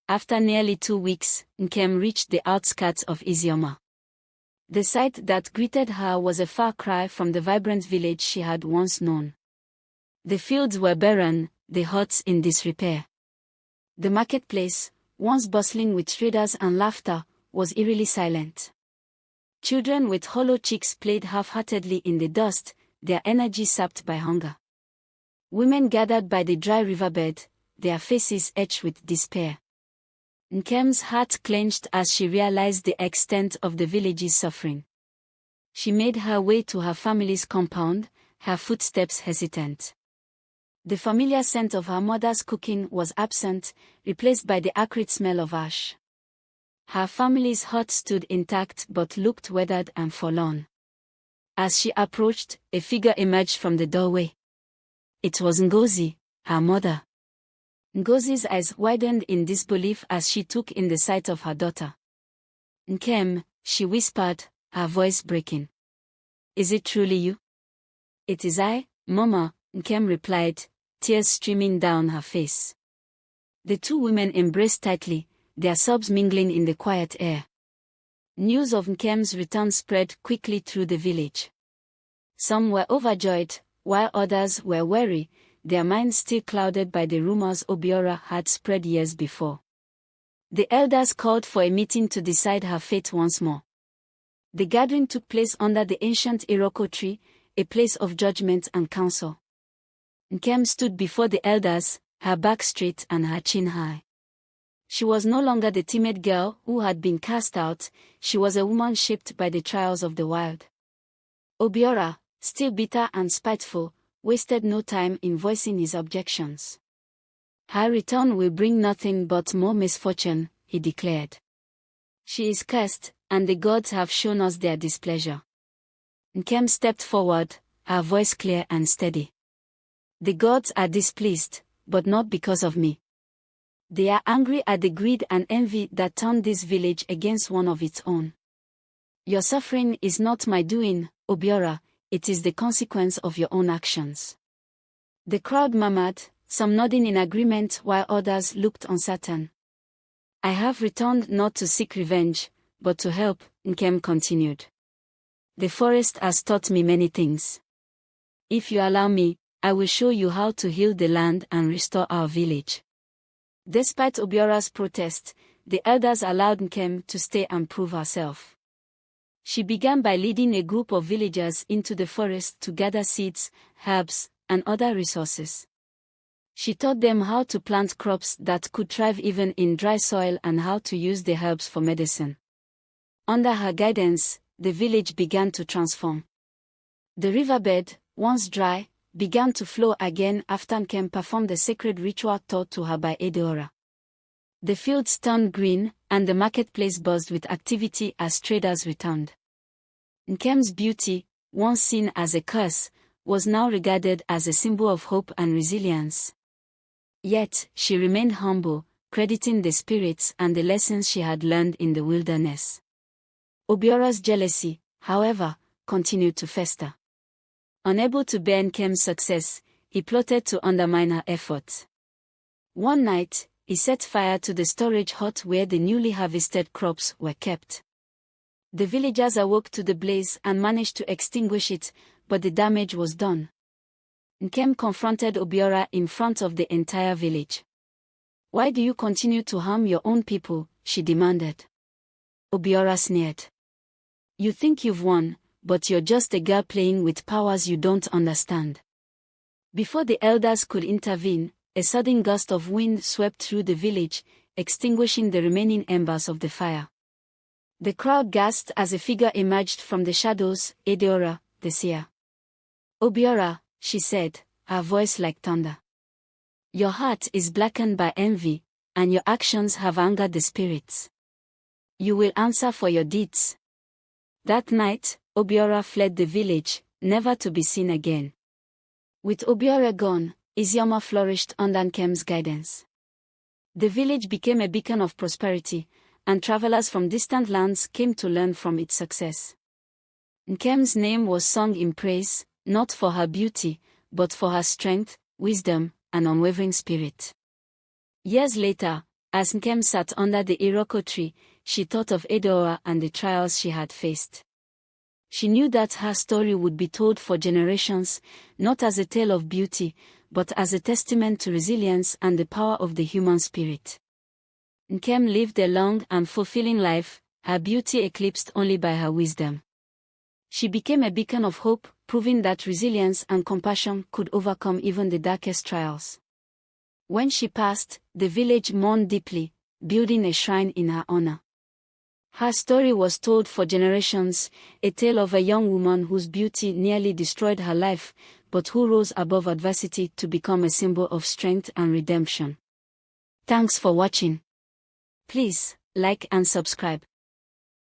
After nearly 2 weeks, Nkem reached the outskirts of Isioma. The sight that greeted her was a far cry from the vibrant village she had once known. The fields were barren, the huts in disrepair. The marketplace, once bustling with traders and laughter, was eerily silent. Children with hollow cheeks played half-heartedly in the dust, their energy sapped by hunger. Women gathered by the dry riverbed, their faces etched with despair. Nkem's heart clenched as she realized the extent of the village's suffering. She made her way to her family's compound, her footsteps hesitant. The familiar scent of her mother's cooking was absent, replaced by the acrid smell of ash. Her family's hut stood intact but looked weathered and forlorn. As she approached, a figure emerged from the doorway. It was Ngozi, her mother. Ngozi's eyes widened in disbelief as she took in the sight of her daughter. "Nkem," she whispered, her voice breaking. "Is it truly you?" "It is I, Mama," Nkem replied, tears streaming down her face. The two women embraced tightly, their sobs mingling in the quiet air. News of Nkem's return spread quickly through the village. Some were overjoyed, while others were wary, their minds still clouded by the rumors Obiora had spread years before. The elders called for a meeting to decide her fate once more. The gathering took place under the ancient Iroko tree, a place of judgment and counsel. Nkem stood before the elders, her back straight and her chin high. She was no longer the timid girl who had been cast out, she was a woman shaped by the trials of the wild. Obiora, still bitter and spiteful, wasted no time in voicing his objections. "Her return will bring nothing but more misfortune," he declared. "She is cursed, and the gods have shown us their displeasure." Nkem stepped forward, her voice clear and steady. "The gods are displeased, but not because of me. They are angry at the greed and envy that turned this village against one of its own. Your suffering is not my doing, Obiora, it is the consequence of your own actions." The crowd murmured, some nodding in agreement while others looked uncertain. "I have returned not to seek revenge, but to help," Nkem continued. "The forest has taught me many things. If you allow me, I will show you how to heal the land and restore our village." Despite Obiora's protest, the elders allowed Nkem to stay and prove herself. She began by leading a group of villagers into the forest to gather seeds, herbs, and other resources. She taught them how to plant crops that could thrive even in dry soil and how to use the herbs for medicine. Under her guidance, the village began to transform. The riverbed, once dry, began to flow again after Nkem performed the sacred ritual taught to her by Edeora. The fields turned green, and the marketplace buzzed with activity as traders returned. Nkem's beauty, once seen as a curse, was now regarded as a symbol of hope and resilience. Yet, she remained humble, crediting the spirits and the lessons she had learned in the wilderness. Obiora's jealousy, however, continued to fester. Unable to bear Nkem's success, he plotted to undermine her efforts. One night, he set fire to the storage hut where the newly harvested crops were kept. The villagers awoke to the blaze and managed to extinguish it, but the damage was done. Nkem confronted Obiora in front of the entire village. "Why do you continue to harm your own people?" she demanded. Obiora sneered. "You think you've won, but you're just a girl playing with powers you don't understand." Before the elders could intervene, a sudden gust of wind swept through the village, extinguishing the remaining embers of the fire. The crowd gasped as a figure emerged from the shadows, Edeora, the seer. "Obiora," she said, her voice like thunder. "Your heart is blackened by envy, and your actions have angered the spirits. You will answer for your deeds." That night, Obiora fled the village, never to be seen again. With Obiora gone, Isioma flourished under Nkem's guidance. The village became a beacon of prosperity, and travelers from distant lands came to learn from its success. Nkem's name was sung in praise, not for her beauty, but for her strength, wisdom, and unwavering spirit. Years later, As Nkem sat under the Iroko tree, she thought of Edoa and the trials she had faced. She knew that her story would be told for generations, not as a tale of beauty, but as a testament to resilience and the power of the human spirit. Nkem lived a long and fulfilling life, her beauty eclipsed only by her wisdom. She became a beacon of hope, proving that resilience and compassion could overcome even the darkest trials. When she passed, the village mourned deeply, building a shrine in her honor. Her story was told for generations, a tale of a young woman whose beauty nearly destroyed her life, but who rose above adversity to become a symbol of strength and redemption. Thanks for watching. Please, like and subscribe.